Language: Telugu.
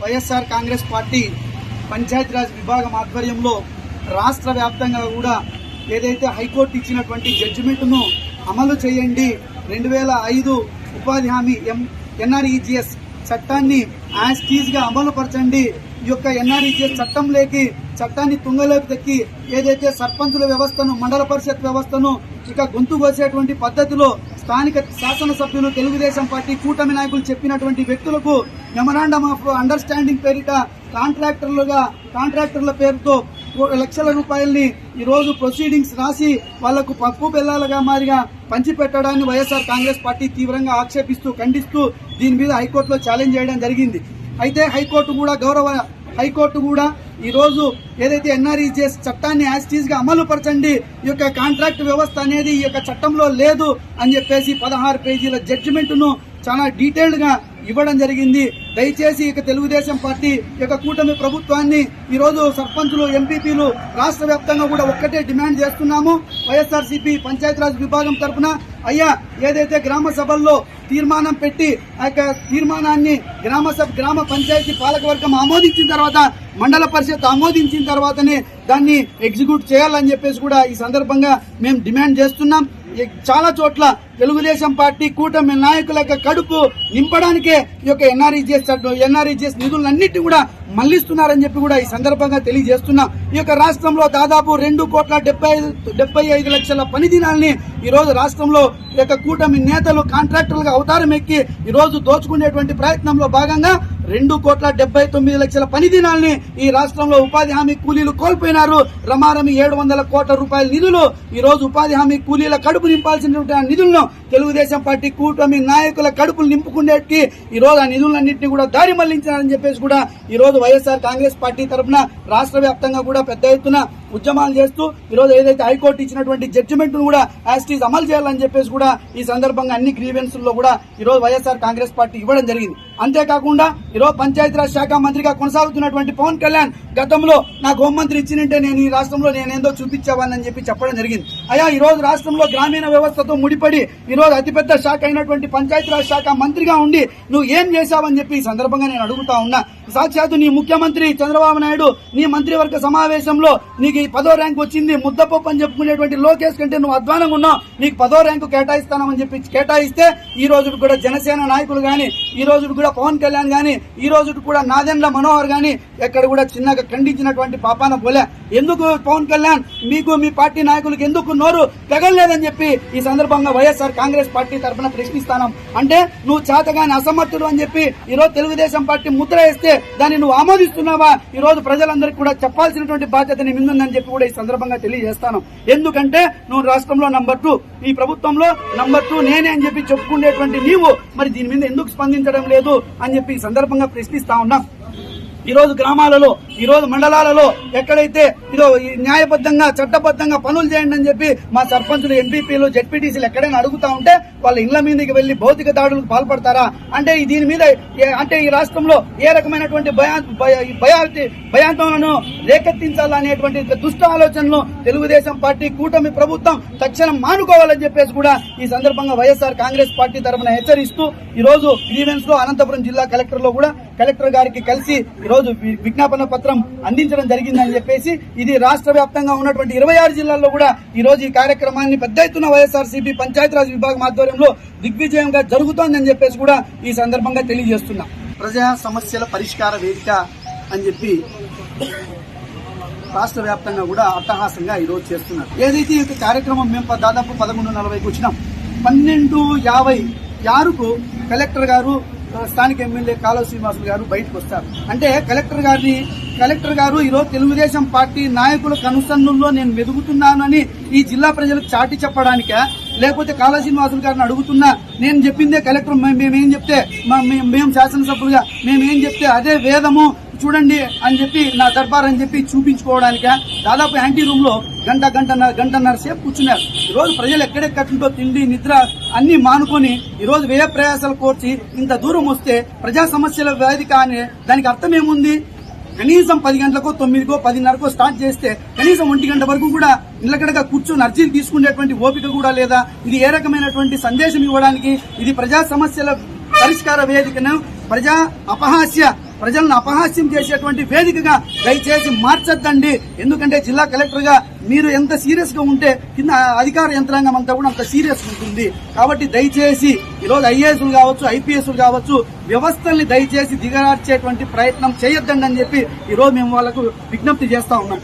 వైఎస్ఆర్ కాంగ్రెస్ పార్టీ పంచాయతీరాజ్ విభాగం ఆధ్వర్యంలో రాష్ట్ర వ్యాప్తంగా కూడా ఏదైతే హైకోర్టు ఇచ్చినటువంటి జడ్జిమెంట్ను అమలు చేయండి, 2005 ఉపాధి హామీ ఎన్ఆర్ఈజీఎస్ చట్టాన్ని యాజ్ టీజ్ గా అమలు పరచండి, ఈ యొక్క ఎన్ఆర్ఈజీఎస్ చట్టాన్ని తుంగలోకి తెక్కి ఏదైతే సర్పంచుల వ్యవస్థను, మండల పరిషత్ వ్యవస్థను ఇక గొంతు కోసేటువంటి పద్ధతిలో స్థానిక శాసనసభ్యులు, తెలుగుదేశం పార్టీ కూటమి నాయకులు చెప్పినటువంటి వ్యక్తులకు మెమరాండమ్ ఆఫ్ అండర్స్టాండింగ్ పేరిట కాంట్రాక్టర్ల పేరుతో లక్షల రూపాయల్ని ఈ రోజు ప్రొసీడింగ్స్ రాసి వాళ్లకు పప్పు బెల్లాలుగా మారిగా పంచిపెట్టడాన్ని వైఎస్ఆర్ కాంగ్రెస్ పార్టీ తీవ్రంగా ఆక్షేపిస్తూ, ఖండిస్తూ దీని మీద హైకోర్టులో ఛాలెంజ్ చేయడం జరిగింది. అయితే హైకోర్టు కూడా ఈ రోజు ఏదైతే ఎన్ఆర్ఈజీఎస్ చట్టాన్ని యాజ్ టీజ్ గా అమలు పరచండి, ఈ యొక్క కాంట్రాక్ట్ వ్యవస్థ అనేది ఈ యొక్క చట్టంలో లేదు అని చెప్పేసి 16 పేజీల జడ్జిమెంట్ ను చాలా డీటెయిల్డ్ గా ఇవ్వడం జరిగింది. దయచేసి ఇక తెలుగుదేశం పార్టీ యొక్క కూటమి ప్రభుత్వాన్ని ఈ రోజు సర్పంచులు, ఎంపీపీలు రాష్ట్ర వ్యాప్తంగా కూడా ఒక్కటే డిమాండ్ చేస్తున్నాము. వైఎస్ఆర్సీపీ పంచాయతీరాజ్ విభాగం తరఫున అయ్యా ఏదైతే గ్రామ సభల్లో తీర్మానం పెట్టి ఆ యొక్క తీర్మానాన్ని గ్రామ పంచాయతీ పాలకవర్గం ఆమోదించిన తర్వాత, మండల పరిషత్ ఆమోదించిన తర్వాతనే దాన్ని ఎగ్జిక్యూట్ చేయాలని చెప్పేసి కూడా ఈ సందర్భంగా మేము డిమాండ్ చేస్తున్నాం. చాలా చోట్ల తెలుగుదేశం పార్టీ కూటమి నాయకుల యొక్క కడుపు నింపడానికే ఈ యొక్క ఎన్ఆర్ఈజీఎస్ నిధులన్నిటి కూడా మళ్లిస్తున్నారని చెప్పి కూడా ఈ సందర్భంగా తెలియజేస్తున్నాం. ఈ యొక్క రాష్ట్రంలో దాదాపు 2,75,00,000 పని దినాల్ని ఈ రోజు రాష్ట్రంలో ఈ యొక్క కూటమి నేతలు కాంట్రాక్టర్లుగా అవతారం ఎక్కి ఈ రోజు దోచుకునేటువంటి ప్రయత్నంలో భాగంగా 2,79,00,000 పని దినాల్ని ఈ రాష్ట్రంలో ఉపాధి హామీ కూలీలు కోల్పోయినారు. రమారమి 700 కోట్ల రూపాయల నిధులు ఈ రోజు ఉపాధి హామీ కూలీల కడుపు నింపాల్సినటువంటి నిధులను తెలుగుదేశం పార్టీ కూటమి నాయకుల కడుపులు నింపుకునేటికి ఈ రోజు ఆ నిధులన్నింటినీ కూడా దారి మళ్లించారని చెప్పేసి కూడా ఈ రోజు వైఎస్ఆర్ కాంగ్రెస్ పార్టీ తరఫున రాష్ట్ర వ్యాప్తంగా కూడా పెద్ద ఎత్తున ఉద్యమాలు చేస్తూ ఈ రోజు ఏదైతే హైకోర్టు ఇచ్చినటువంటి జడ్జిమెంట్ ను కూడా యాజ్ టీజ్ అమలు చేయాలని చెప్పేసి కూడా ఈ సందర్భంగా అన్ని గ్రీవెన్స్ లో కూడా ఈ రోజు వైఎస్ఆర్ కాంగ్రెస్ పార్టీ ఇవ్వడం జరిగింది. అంతేకాకుండా ఈ రోజు పంచాయతీరాజ్ శాఖ మంత్రిగా కొనసాగుతున్నటువంటి పవన్ కళ్యాణ్ గతంలో నాకు హోంమంత్రి ఇచ్చినంటే నేను ఈ రాష్ట్రంలో నేనేందో చూపించేవాడిని చెప్పి చెప్పడం జరిగింది. అయ్యా ఈ రోజు రాష్ట్రంలో గ్రామీణ వ్యవస్థతో ముడిపడి ఈ రోజు అతిపెద్ద శాఖ అయినటువంటి పంచాయతీరాజ్ శాఖ మంత్రిగా ఉండి నువ్వు ఏం చేశావని చెప్పి ఈ సందర్భంగా నేను అడుగుతా ఉన్నా. సాక్షాత్తు నీ ముఖ్యమంత్రి చంద్రబాబు నాయుడు నీ మంత్రివర్గ సమావేశంలో నీకు 10వ ర్యాంకు వచ్చింది, ముద్దపప్పు అని చెప్పుకునేటువంటి లోకేష్ కంటే నువ్వు అధ్వానంగా ఉన్నావు, నీకు 10వ ర్యాంకు కేటాయిస్తానని చెప్పి కేటాయిస్తే ఈ రోజు కూడా జనసేన నాయకులు గాని, ఈ రోజు కూడా పవన్ కళ్యాణ్ గాని, ఈ రోజు కూడా నాదెండ్ల మనోహర్ గాని ఎక్కడ కూడా చిన్నగా ఖండించినటువంటి పాపాన పోలే. ఎందుకు పవన్ కళ్యాణ్ మీకు మీ పార్టీ నాయకులకు ఎందుకు నోరు తెగలేదని చెప్పి ఈ సందర్భంగా వైఎస్ఆర్ కాంగ్రెస్ పార్టీ తరఫున ప్రశ్నిస్తాను. అంటే నువ్వు చేతగాని అసమర్థుడు అని చెప్పి ఈ రోజు తెలుగుదేశం పార్టీ ముద్ర వేస్తే దాన్ని నువ్వు ఆమోదిస్తున్నావా? ఈ రోజు ప్రజలందరికీ కూడా చెప్పాల్సినటువంటి బాధ్యత నీ ముందుందని చెప్పి కూడా ఈ సందర్భంగా తెలియజేస్తాను. ఎందుకంటే నువ్వు రాష్ట్రంలో నంబర్ 2, ఈ ప్రభుత్వంలో నంబర్ 2 నేనే అని చెప్పి చెప్పుకునేటువంటి నీవు మరి దీని మీద ఎందుకు స్పందించడం లేదు అని చెప్పి ఈ సందర్భంగా ప్రశ్నిస్తా ఉన్నాం. ఈ రోజు గ్రామాలలో, ఈ రోజు మండలాలలో ఎక్కడైతే ఇదో న్యాయబద్ధంగా చట్టబద్ధంగా పనులు చేయండి అని చెప్పి మా సర్పంచులు, ఎంపీపీలు, జెడ్పీటీసీలు ఎక్కడైనా అడుగుతా ఉంటే వాళ్ళ ఇళ్ల మీదకి వెళ్లి భౌతిక దాడులకు పాల్పడతారా? అంటే దీని మీద అంటే ఈ రాష్ట్రంలో ఏ రకమైనటువంటి భయాందోళనను రేకెత్తించాలనేటువంటి దుష్ట ఆలోచనలు తెలుగుదేశం పార్టీ కూటమి ప్రభుత్వం తక్షణం మానుకోవాలని చెప్పేసి కూడా ఈ సందర్భంగా వైఎస్ఆర్ కాంగ్రెస్ పార్టీ తరఫున హెచ్చరిస్తూ ఈ రోజు గ్రీవెన్స్ లో అనంతపురం జిల్లా కలెక్టర్ లో కూడా కలెక్టర్ గారికి కలిసి ఈ రోజు విజ్ఞాపన పత్రం అందించడం జరిగిందని చెప్పేసి ఇది రాష్ట్ర వ్యాప్తంగా ఉన్నటువంటి 26 జిల్లాల్లో కూడా ఈ రోజు ఈ కార్యక్రమాన్ని పెద్ద ఎత్తున వైఎస్ఆర్సీపీ పంచాయతీరాజ్ విభాగం ఆధ్వర్యంలో దిగ్విజయంగా జరుగుతోందని చెప్పేసి కూడా ఈ సందర్భంగా తెలియజేస్తున్నాం. ప్రజా సమస్యల పరిష్కార వేదిక అని చెప్పి రాష్ట్ర వ్యాప్తంగా కూడా అట్టహాసంగా ఈ రోజు చేస్తున్నారు. ఏదైతే ఈ కార్యక్రమం మేము దాదాపు 11:40కు వచ్చినాం, 12:56కు కలెక్టర్ గారు, స్థానిక ఎమ్మెల్యే కాలువ శ్రీనివాసులు గారు బయటకు వస్తారు. అంటే కలెక్టర్ గారు ఈరోజు తెలుగుదేశం పార్టీ నాయకుల కనుసన్నుల్లో నేను వెదుగుతున్నానని ఈ జిల్లా ప్రజలకు చాటి చెప్పడానికా, లేకపోతే కాలువ శ్రీనివాసులు గారిని అడుగుతున్నా నేను చెప్పిందే కలెక్టర్ మేమేం చెప్తే మేము శాసనసభ్యులుగా మేమేం చెప్తే అదే వేదము చూడండి అని చెప్పి నా దర్బార్ అని చెప్పి చూపించుకోవడానిక దాదాపు యాంటీ రూమ్ లో గంటన్నర సేపు కూర్చున్నారు. ఈ రోజు ప్రజలు ఎక్కడెక్కడుంటో తిండి నిద్ర అన్ని మానుకొని ఈ రోజు వ్యయ ప్రయాసాలు కోర్చి ఇంత దూరం వస్తే ప్రజా సమస్యల వేదిక అనే దానికి అర్థం ఏముంది? కనీసం 10 గంటలకో 9కో 10:30కో స్టార్ట్ చేస్తే కనీసం 1 గంట వరకు కూడా నిలకడగా కూర్చొని అర్జీలు తీసుకునేటువంటి ఓపిక కూడా లేదా? ఇది ఏ రకమైనటువంటి సందేశం ఇవ్వడానికి? ఇది ప్రజా సమస్యల పరిష్కార వేదికను ప్రజా అపహాస్య ప్రజలను అపహాస్యం చేసేటువంటి వేదికగా దయచేసి మార్చొద్దండి. ఎందుకంటే జిల్లా కలెక్టర్ గా మీరు ఎంత సీరియస్ గా ఉంటే కింద అధికార యంత్రాంగం అంతా కూడా అంత సీరియస్ ఉంటుంది. కాబట్టి దయచేసి ఈరోజు ఐఏఎస్లు కావచ్చు, ఐపీఎస్లు కావచ్చు, వ్యవస్థల్ని దయచేసి దిగజార్చేటువంటి ప్రయత్నం చేయొద్దండి అని చెప్పి ఈరోజు మేము వాళ్ళకు విజ్ఞప్తి చేస్తా ఉన్నాం.